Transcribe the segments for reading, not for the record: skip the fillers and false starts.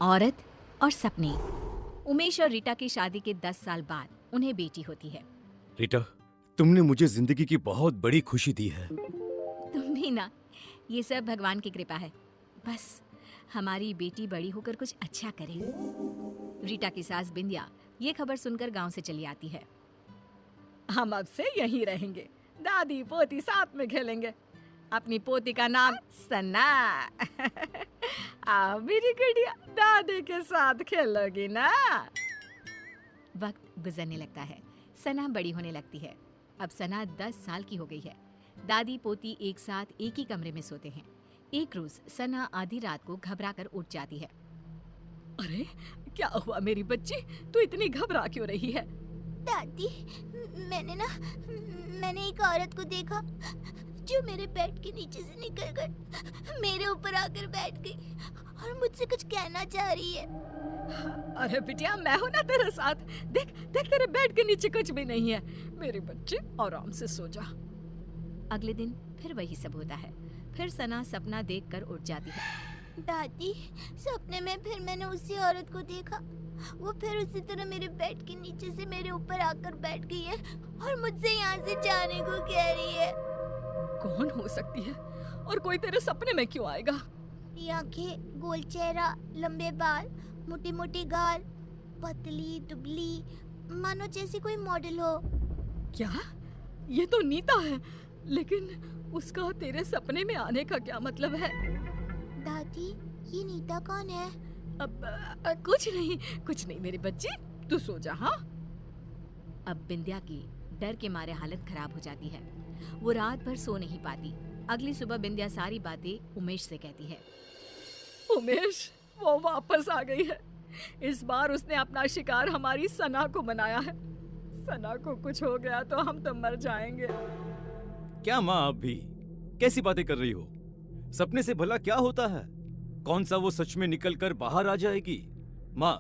औरत और सपने। उमेश और रीटा की शादी के 10 साल बाद उन्हें बेटी होती है। रीटा, तुमने मुझे जिंदगी की बहुत बड़ी खुशी दी है। तुम भी ना, ये सब भगवान की कृपा है। बस हमारी बेटी बड़ी होकर कुछ अच्छा करे। रीटा की सास बिंदिया ये खबर सुनकर गांव से चली आती है। हम अब से यहीं रहेंगे, दादी पोती साथ में खेलेंगे। अपनी पोती का नाम सना। आओ मेरी गुड़िया, दादी के साथ खेलोगी ना। वक्त गुजरने लगता है, सना बड़ी होने लगती है। अब सना 10 साल की हो गई है। दादी पोती एक साथ एक ही कमरे में सोते हैं। एक रोज सना आधी रात को घबराकर उठ जाती है। अरे क्या हुआ मेरी बच्ची, तू इतनी घबरा क्यों रही है? दादी, मैंने एक औरत को देखा जो मेरे बेड के नीचे से निकलकर मेरे ऊपर आकर बैठ गई और मुझसे कुछ कहना चाह रही है। अरे बिटिया, मैं हूं ना तेरे साथ। देख देख, तेरे बेड के नीचे कुछ भी नहीं है। मेरी बच्ची आराम से सो जा। अगले दिन फिर वही सब होता है। फिर सना सपना देखकर उठ जाती है। दादी, सपने में फिर मैंने उसी औरत को देखा। वो फिर उसी तरह मेरे बेड के नीचे से मेरे ऊपर आकर बैठ गई है और मुझसे यहाँ से जाने को कह रही है। कौन हो सकती है और कोई तेरे सपने में क्यों आएगा? आंखें, गोल चेहरा, लंबे बाल, मोटी मोटी गाल, पतली दुबली, मानो जैसी कोई मॉडल हो। क्या? ये तो नीता है, लेकिन उसका तेरे सपने में आने का क्या मतलब है? दादी, ये नीता कौन है? अब कुछ नहीं मेरी बच्ची, तू सो जा। हाँ। अब बिंदिया की डर के मारे हालत खराब हो जाती है। वो रात भर सो नहीं पाती। अगली सुबह बिंदिया सारी बातें उमेश से कहती है। उमेश, वो वापस आ गई है। इस बार उसने अपना शिकार हमारी सना को बनाया है। सना को कुछ हो गया तो हम तो मर जाएंगे। क्या माँ, आप भी कैसी बातें कर रही हो? सपने से भला क्या होता है? कौन सा वो सच में निकलकर बाहर आ जाएगी? माँ,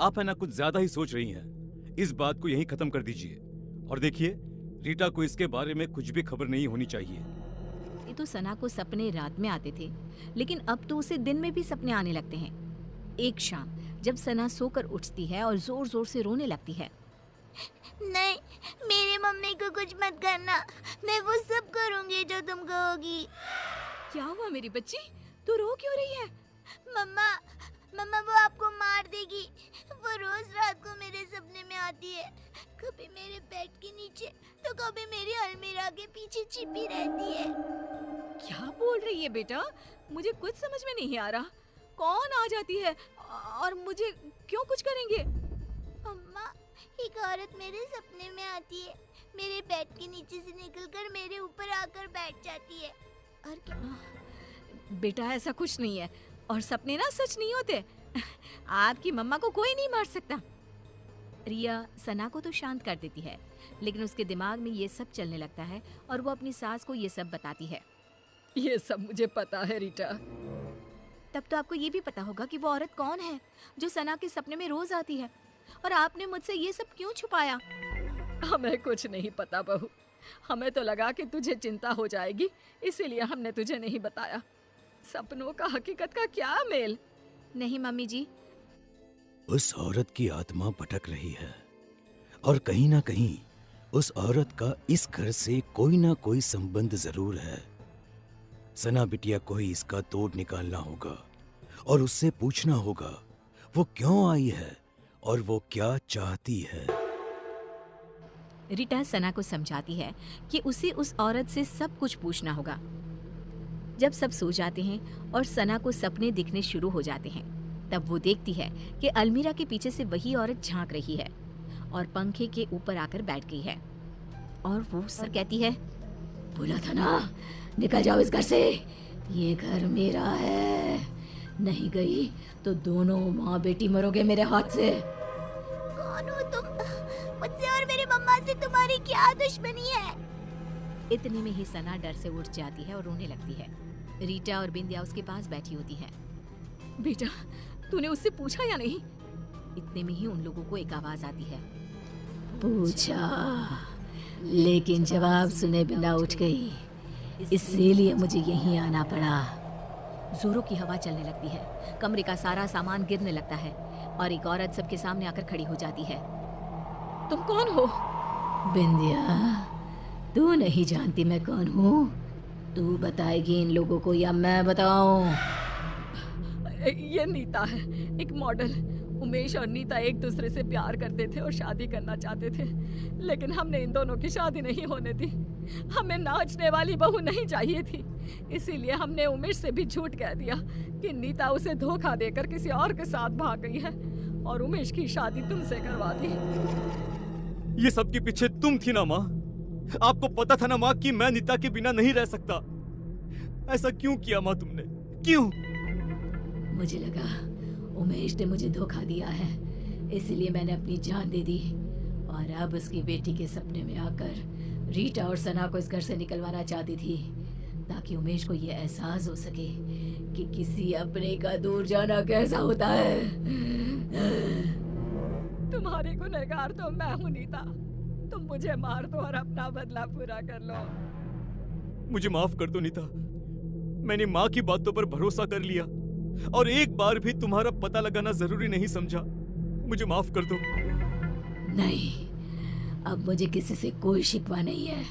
आप है ना कुछ ज्यादा ही सोच रही हैं। इस बात को यहीं खत्म कर दीजिए। और देखिए, रीटा को इसके बारे में कुछ भी खबर नहीं होनी चाहिए। ये तो सना को सपने रात में आते थे, लेकिन अब तो उसे दिन में भी सपने आने लगते हैं। एक शाम जब सना सोकर उठती है और जोर जोर से रोने लगती है। नहीं, मेरी मम्मी को कुछ मत करना। मैं वो सब करूंगी जो तुम कहोगी। क्या हुआ मेरी बच्ची, तू रो क्यों रही है? मम्मा वो आपको मार देगी। वो रोज रात को मेरे सपने में आती है, कभी मेरे बेड के नीचे तो कभी मेरी अलमीरा के पीछे छिपी रहती है। क्या बोल रही है बेटा? मुझे कुछ समझ में नहीं आ रहा। कौन आ जाती है और मुझे क्यों कुछ करेंगे? अम्मा, एक औरत मेरे सपने में आती है, मेरे बेड के नीचे से निकलकर मेरे ऊपर आकर बैठ जाती है। और क्या? बेटा, ऐसा कुछ नहीं है और सपने ना सच नहीं होते। आपकी मम्मा को कोई नहीं मार सकता। रिया सना को तो शांत कर देती है, लेकिन उसके दिमाग में ये सब चलने लगता है और वो अपनी सास को ये सब बताती है। ये सब मुझे पता है रीटा। तब तो आपको ये भी पता होगा कि वो औरत कौन है जो सना के सपने में रोज आती है, और आपने मुझसे ये सब क्यों छुपाया? हमें कुछ नहीं पता बहू। हमें तो लगा कि तुझे चिंता हो जाएगी, इसीलिए हमने तुझे नहीं बताया। सपनों का हकीकत का क्या मेल? नहीं मम्मी जी। उस औरत की आत्मा भटक रही है और कहीं ना कहीं उस औरत का इस घर से कोई ना कोई संबंध जरूर है। सना बिटिया को ही इसका तोड़ निकालना होगा और उससे पूछना होगा वो क्यों आई है और वो क्या चाहती है। रीटा सना को समझाती है कि उसे उस औरत से सब कुछ पूछना होगा। जब सब सो जाते हैं और सना को सपने दिखने शुरू हो जाते हैं, तब वो देखती है कि अलमीरा के पीछे से वही औरत झांक रही है और पंखे के ऊपर आकर बैठ गई है। और वो सर कहती है, बोला था ना, निकल जाओ इस घर से, ये घर मेरा है। नहीं गई तो दोनों माँ बेटी मरोगे मेरे हाथ से। कौन हो तुम? मुझसे और मेरी मम्मा से तुम्हारी क्या दुश्मनी है? इतने में ही सना डर से उठ जाती है और रोने लगती है। रीटा और बिंदिया उसके पास बैठी होती है। बेटा, तूने उससे पूछा या नहीं? इतने में ही उन लोगों को एक आवाज आती है। पूछा, लेकिन जवाब सुने बिना उठ गई, इसीलिए मुझे यहीं आना पड़ा। जोरों की हवा चलने लगती है, कमरे का सारा सामान गिरने लगता है और एक औरत सबके सामने आकर खड़ी हो जाती है। तुम कौन हो? बिंदिया, तू नहीं जानती मैं कौन हूँ? तू बताएगी इन लोगों को या मैं बताऊं? ये नीता है, एक मॉडल। उमेश और नीता एक दूसरे से प्यार करते थे और शादी करना चाहते थे, लेकिन हमने इन दोनों की शादी नहीं होने दी। हमें नाचने वाली बहू नहीं चाहिए थी, इसीलिए हमने उमेश से भी झूठ कह दिया कि नीता उसे धोखा देकर किसी और के साथ भाग गई है और उमेश की शादी तुमसे करवा दी। ये सब के पीछे तुम थी ना माँ? आपको पता था ना माँ कि मैं नीता के बिना नहीं रह सकता। ऐसा क्यों किया माँ तुमने? क्यों? मुझे लगा उमेश ने मुझे धोखा दिया है, इसलिए मैंने अपनी जान दे दी और अब उसकी बेटी के सपने में आकर रीटा और सना को इस घर से निकलवाना चाहती थी, ताकि उमेश को ये एहसास हो सके कि किसी अपने का दूर जाना कैसा होता है। तुम्हारी गुनहगार तो मैं हूं नीता, तुम मुझे मार दो और अपना बदला पूरा कर लो। मुझे माफ कर दो नीता, मैंने माँ की बातों पर भरोसा कर लिया और एक बार भी तुम्हारा पता लगाना जरूरी नहीं समझा। मुझे माफ कर दो। नहीं, अब मुझे किसी से कोई शिकवा नहीं है।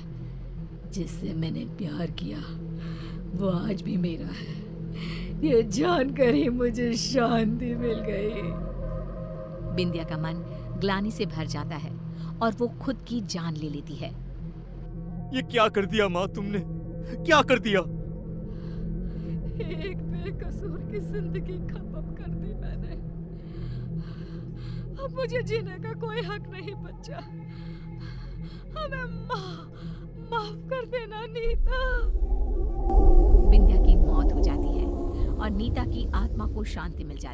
जिससे मैंने प्यार किया वो आज भी मेरा है। ये जानकर ही मुझे शांति मिल गई। बिंदिया का मन ग्लानि से भर जाता है और वो खुद की जान ले लेती है। ये क्या कर दिया माँ तुमने? क्या कर दिया? एक बेकसूर की जिंदगी खत्म कर दी मैंने। अब मुझे जीने का कोई हक नहीं बचा। हमें माफ कर देना नीता। बिंदिया की मौत हो जाती है और नीता की आत्मा को शांति मिल जाती है।